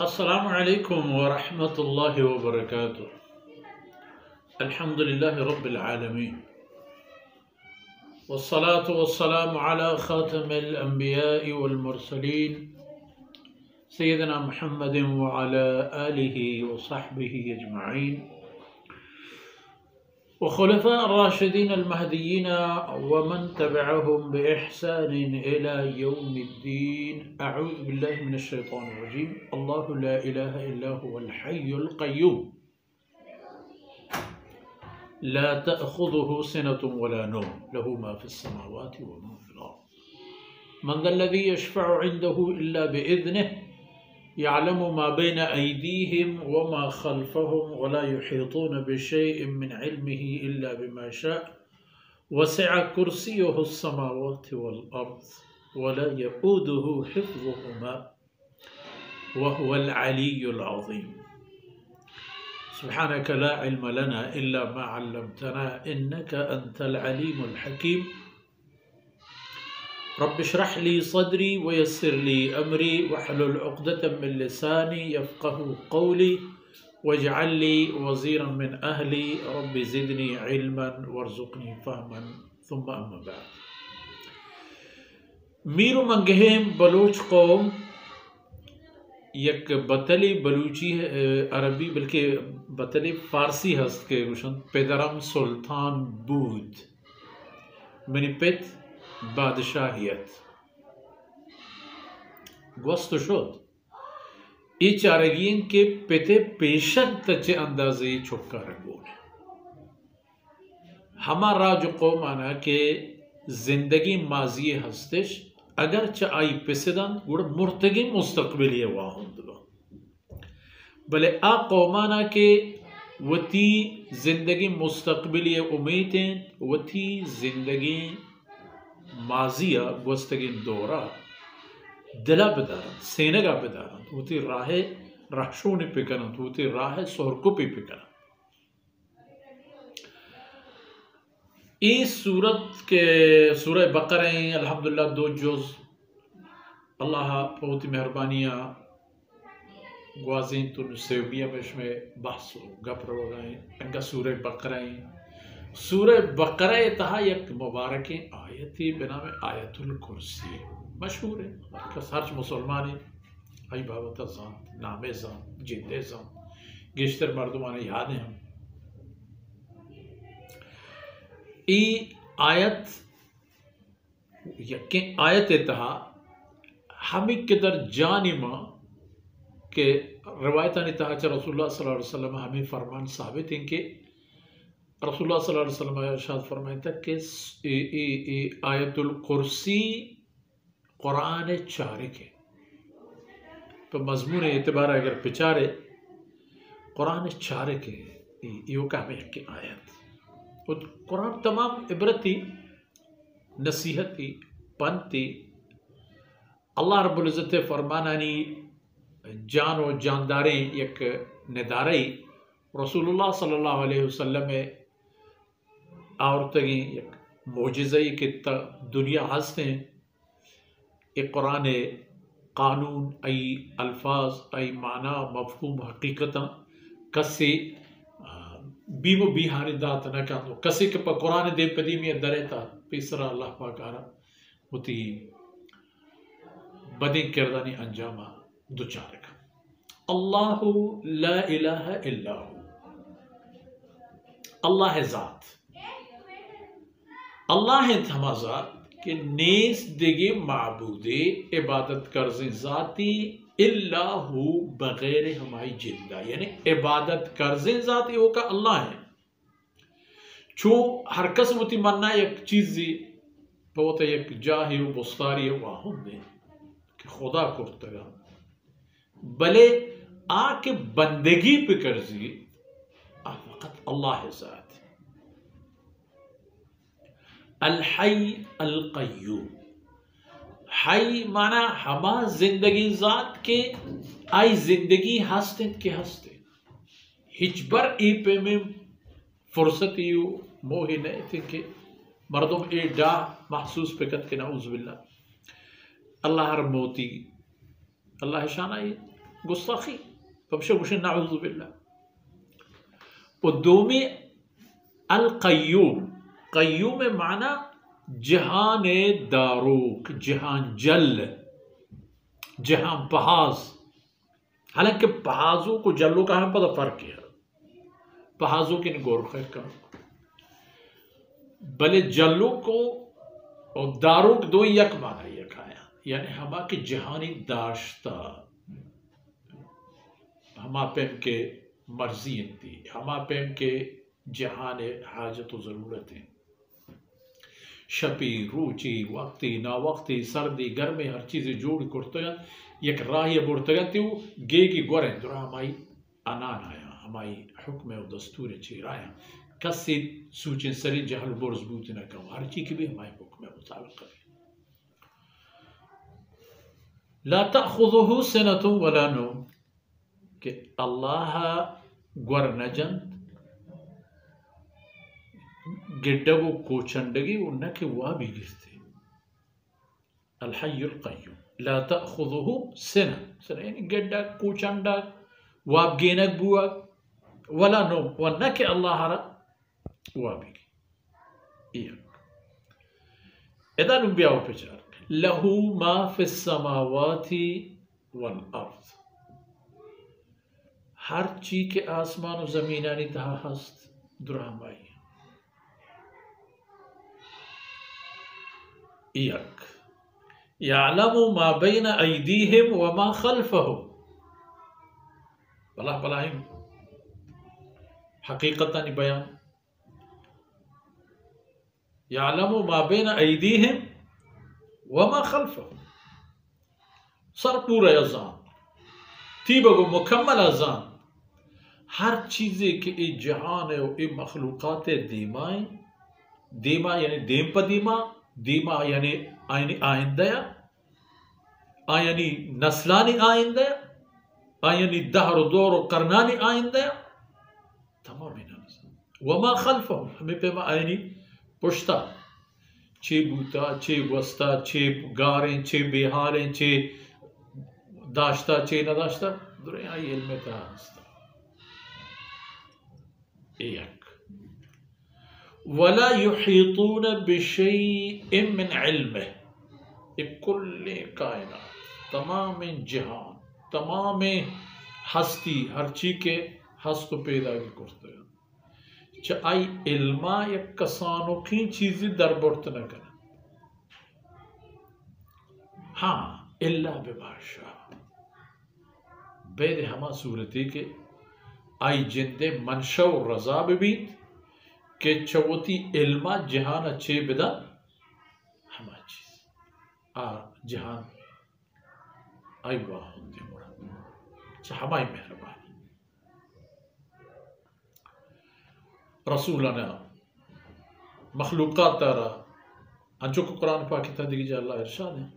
السلام عليكم ورحمة الله وبركاته. الحمد لله رب العالمين، والصلاة والسلام على خاتم الأنبياء والمرسلين سيدنا محمد وعلى آله وصحبه أجمعين وخلفاء الراشدين المهديين ومن تبعهم بإحسان إلى يوم الدين. أعوذ بالله من الشيطان الرجيم. الله لا إله إلا هو الحي القيوم لا تأخذه سنة ولا نوم له ما في السماوات وما في الأرض من ذا الذي يشفع عنده إلا بإذنه يعلم ما بين أيديهم وما خلفهم ولا يحيطون بشيء من علمه إلا بما شاء وسع كرسيه السماوات والأرض ولا يؤوده حفظهما وهو العلي العظيم. سبحانك لا علم لنا إلا ما علمتنا إنك أنت العليم الحكيم. رب اشرح لي صدري ويسر لي أمري واحلل عقدة من لساني يفقه قولي واجعل لي وزيرا من أهلي رب زدني علما وارزقني فهما. ثم أما بعد. میرو منگہیم بلوچ قوم یک بطلی بلوچی عربی بلکہ بطلی فارسی هست که گوشن پدرم سلطان بود منی پت بادشاهیت گوست شد ای چارگین که پته پیشن تچه اندازه چکا رگون ہما راج قوم آنا که زندگی ماضی هستش اگرچه آئی پسدن گوڑا مرتگی مستقبلی واہند دو بلے آ قومانا کے وتی زندگی مستقبلی امیتیں وتی زندگی ماضیہ گوستگی دورا دلا بدارن سینگا بدارن وتی راہ رحشونی پکنن وتی راہ سورکوپی پکنن. اس سورت کے سورہ بقرہ ہیں الحمدللہ دو جز. اللہ بہت مہربانیاں گوازین تو سیوبیہ میں اس میں بحث گپ رو گئے انگا سورہ بقرہ ہیں. سورہ بقرہ تہا یک مبارک آیتی بنام آیت الکرسی مشہور ہے ہرچ مسلمان آئی بابت زان نام زان جند زان گشتر مردمان یاد ہیں. ہم ای آیت یقین آیت تہا ہمیں قدر جانما کہ روایتانی تہا چا رسول اللہ صلی اللہ علیہ وسلم ہمیں فرمان ثابت ہیں کہ رسول اللہ صلی اللہ علیہ وسلم ارشاد فرمائے تھا کہ آیت الکرسی قرآن چارک ہے. تو مضمون اعتبار اگر پچارے قرآن چارک ہے یہ کہ ہمیں ایک آیت قرآن تمام عبرتی نصیحتی پنتی اللہ رب العزت فرمانانی جان و جانداریں یک ندارئی رسول اللہ صلی اللہ علیہ وسلم آورتگی یک معجزئی کہ دنیا ہستیں ایک قرآن قانون ای الفاظ ای معنی مفہوم حقیقتا کسی بیمو بیہاری دات نہ کہاں کسی کے پا قرآن دے پدیمی درے تا پیسرا اللہ پاک آرہ ہوتی بدین کردانی انجامہ دو چارک. اللہ لا الہ الا ہو اللہ ذات اللہ تھما ذات کہ نیس دیگے معبود عبادت کرزیں ذاتی اللہ ہو بغیر ہمائی جندہ یعنی عبادت کرزیں ذاتی ہو کا اللہ ہے. چو ہر قسم ہوتی مننا یک چیزی بہت یک جاہی و بستاری واہم دے کہ خدا کرتگا بلے آکے بندگی پہ کرزی فقط اللہ ذات الحی القیوم. حی معنی ہما زندگی ذات کے آئی زندگی ہستیں کے ہستے ہچبر ای پہ میں فرصتیو موہی نہیں تھے کہ مردم ای ڈا محسوس پکت کے نعوذ باللہ اللہ ہر موتی اللہ شانہ گستاخی فبشر گوشن نعوذ باللہ. و دومی القیوم. قیوم معنی جہان داروک، جہان جل، جہان پہاز. حالانکہ پہازوں کو جلوں کا ہمیں پتہ فرق ہے. پہازوں کی نگور خیر کا بلے جلوں کو اور داروک دو یک معنی یک آیا، یعنی ہما کی جہانی داشتہ، ہما پیم کے مرضی انتی، ہما پیم کے جہان حاجت و ضرورت ہیں. شپی روچی وقتی نا وقتی سردی گرمی ہر چیزیں جوڑ کرتے ہیں یک راہی بڑھتے تیو گے کی گوریں درہ ہمائی انان آیا، ہمائی حکم و دستور چیر آیا. کسی سوچیں سری جہل برز بوت نہ کہوں، ہر چیز کی بھی ہمائی حکم مطابق کریں. لا تأخذه سنة ولا نوم، کہ اللہ گور نجن گڈگو کوچندگی انہا کہ وہ بھی گرتے. الحی القیوم لا تأخذه سنة یعنی گڈا کوچنڈا واب گینک بوا ولا نوم ونہ کہ اللہ را وہ بھی گی. ادا نبیاو پچار لہو ما فی السماوات والارض، ہر چی کے آسمان و زمینانی تہا ہست درہم آئی. یک یعلم ما بین ایدیہم وما خلفہم، بلا بلاہم حقیقتاً بیان. یعلم ما بین ایدیہم وما خلفہم، سر پورا ازان تی بگو مکمل ازان ہر چیزیں کہ ای جہان ہے ای مخلوقات دیمائیں. دیما یعنی دیم پا دیما، دیما یعنی آئندہ، یعنی نسلانی آئندہ، یعنی دہر و دور و کرنانی آئندہ تمام نظام. وما خلفہم ہمیں پیما آئینی پشتا، چھ بوتا، چھ گوستا، چھ گاریں، چھ بیحالیں، چھ داشتا، چھ نداشتا درہیں آئی علم تہا ہستا. ایک ولا يحيطون بشيء من علمه، کل کائنات تمام جہان تمام ہستی ہر چیز کے ہست پیدا کرتے ہیں چاہ آئی علمہ یک کسانوں کی چیزی در برت نہ کریں. ہاں اللہ بباشا بید ہما صورتی کے آئی جندے منشا و رضا ببیت کہ چوتی علمہ جہان اچھے بدا ہما چیز جہان آئی واہ ہوندی مراد چاہ ہمائی مہربانی. رسولنا مخلوقات تارا انچو کو قرآن پاکی تا دیکھ جا اللہ ارشاد ہے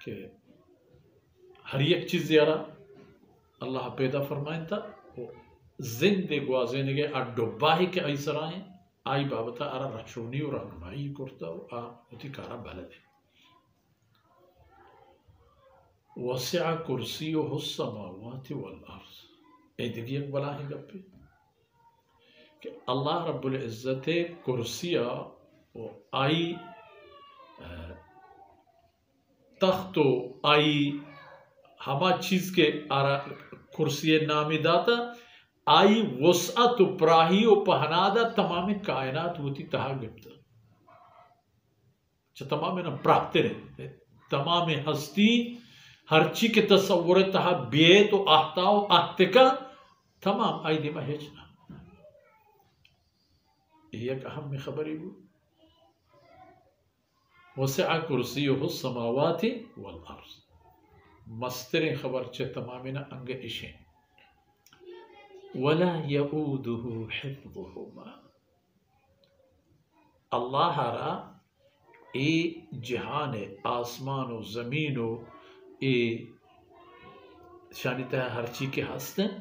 کہ ہر ایک چیز یارا اللہ پیدا فرمائن تا زندے گوازینے گے اڈوباہی کے آئی سرائیں آئی بابتا ارا رچونی و رہنمائی کرتا و ہوتی کارا بلد ہے. وسع کرسیہ السماوات والارض، اے دیکھ ایک بلا ہے گپی کہ اللہ رب العزت کرسیہ و آئی تخت و آئی ہما چیز کے کرسی نامی داتا آئی وسعت و پراہی و پہنادا تمام کائنات ہوتی تہا گپتا چا تمام نا پراہتے رہے تمام ہستی ہر چی کے تصور تہا بیت و آہتا و آہتکا تمام آئی دیما ہیچنا. یہ ایک اہم خبری ہو وسع کرسیہ السماوات والارض، مستر خبر چے تمامنا انگ اشیں. ولا یعودہ حفظہما، اللہ را اے جہان آسمان و زمین و اے شانی تہ ہر چی کے ہستن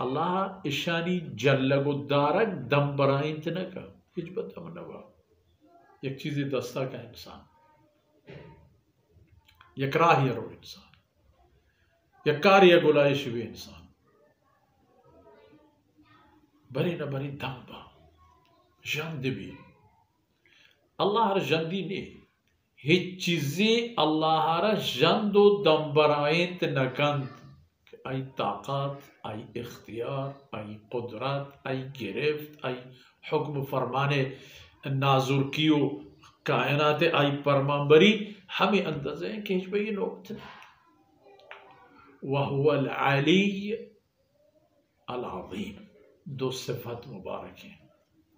اللہ اشانی جلگ و دارک دم برائن تنکا ہیچ بدم نوا. یک چیزی دستا کا انسان یک راہی رو انسان یا کاریا گلای شوی انسان بری نہ بری دم با جند بھی اللہ ہر جندی نے ہیچ چیزیں اللہ ہر جند و دم برائیں نکند ای طاقت ای اختیار ای قدرت ای گرفت ای حکم فرمانے نازر کیو کائنات ای فرمانبری ہمیں اندازہ ہیں کہ ہیچ بھئی نوکت وَهُوَ الْعَلِيِّ الْعَظِيمِ دو صفت مبارک ہیں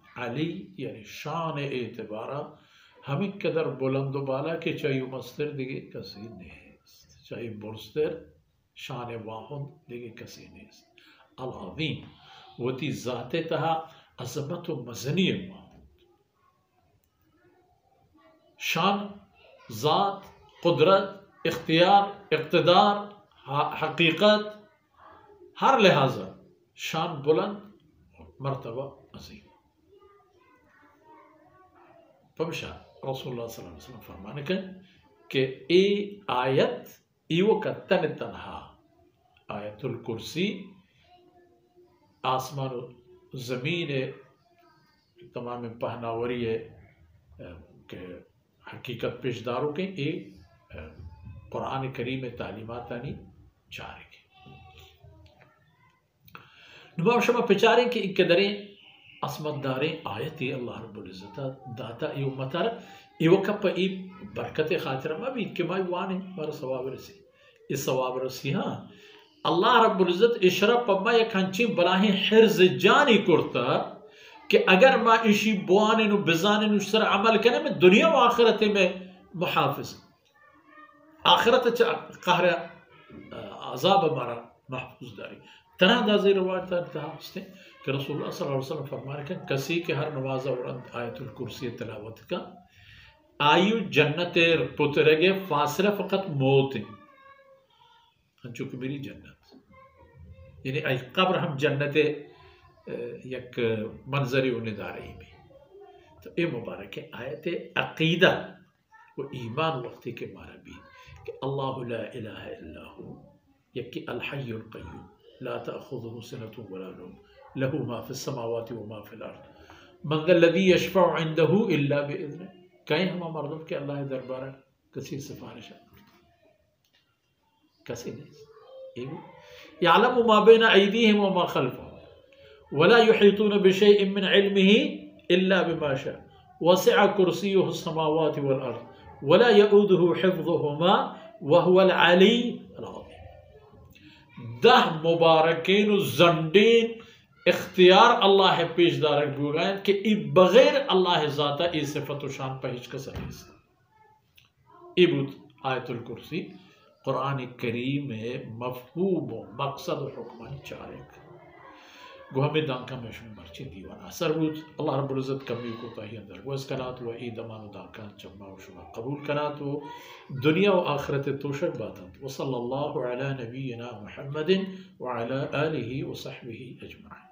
علی یعنی شان اعتبارہ ہمیں قدر بلند و بالا کہ چاہیے مستر دیگے کسی نیست چاہیے برستر شان واحد دیگے کسی نیست العظیم وہ تی ذات تہا عظمت و مزنی واحد شان ذات قدرت اختیار اقتدار حقیقت ہر لحاظہ شان بلند مرتبہ عظیم پمشا رسول اللہ صلی اللہ علیہ وسلم فرمانے کہ ای آیت ایو کا تن تنہا آیت الکرسی آسمان و زمین تمام پہناوری ہے کہ حقیقت پیشداروں کے ای قرآن کریم تعلیمات آنی چارے کے نماؤ شما پچاریں کہ ایک قدریں عصمت داریں آیتی اللہ رب العزت داتا ای امتا ای وقت پا ای برکت خاطرہ ما بھی کہ مائی وانے مارا ثواب رسی اس ثواب رسی ہاں اللہ رب العزت اشرا پا ما یک ہنچی بلاہیں حرز جانی کرتا کہ اگر ما اشی بوانے نو بزانے نو سر عمل کرنے میں دنیا و آخرت میں محافظ آخرت قہر عذاب ہمارا محفوظ داری تنہا دازی روایت انتہا ہستے کہ رسول اللہ صلی اللہ علیہ وسلم فرمانے کہ کسی کے ہر نمازہ ورند آیت الکرسی تلاوت کا آئیو جنت پترگے فاصلہ فقط موت ہیں چونکہ میری جنت یعنی ای قبر ہم جنت یک منظری انہیں دارہی بھی تو اے مبارک آیت عقیدہ و ایمان وقتی کے مارا بھی کہ اللہ لا الہ الا ہو یکی الحی القیوم لا تأخذه سنة ولا نوم له ما في السماوات وما في الارض من ذا الذي يشفع عنده الا باذنه کہیں ہم مردم کہ اللہ دربارہ کسی سفارش کسی نہیں يعلم ما بين ايديهم وما خلفهم ولا يحيطون بشيء من علمه الا بما شاء وسع كرسيه السماوات والارض ولا يؤوده حفظهما وهو العلي العظيم دہ مبارکین و زنڈین اختیار اللہ پیش دارک بوگائیں کہ ای بغیر اللہ ذاتہ ای صفت و شان پہچ کا سریس ای بود آیت الکرسی قرآن کریم مفہوم و مقصد و حکمان چارک گو ہمیں دانکہ میں شما مرچی دیوان اثر بود اللہ رب العزت کمی کو تاہی اندر گوز کنات و ای دمان و دانکان چما و شما قبول کنات و دنیا و آخرت توشک باتند و صلی اللہ علی نبینا محمد وعلی آلہ و صحبہ اجمعین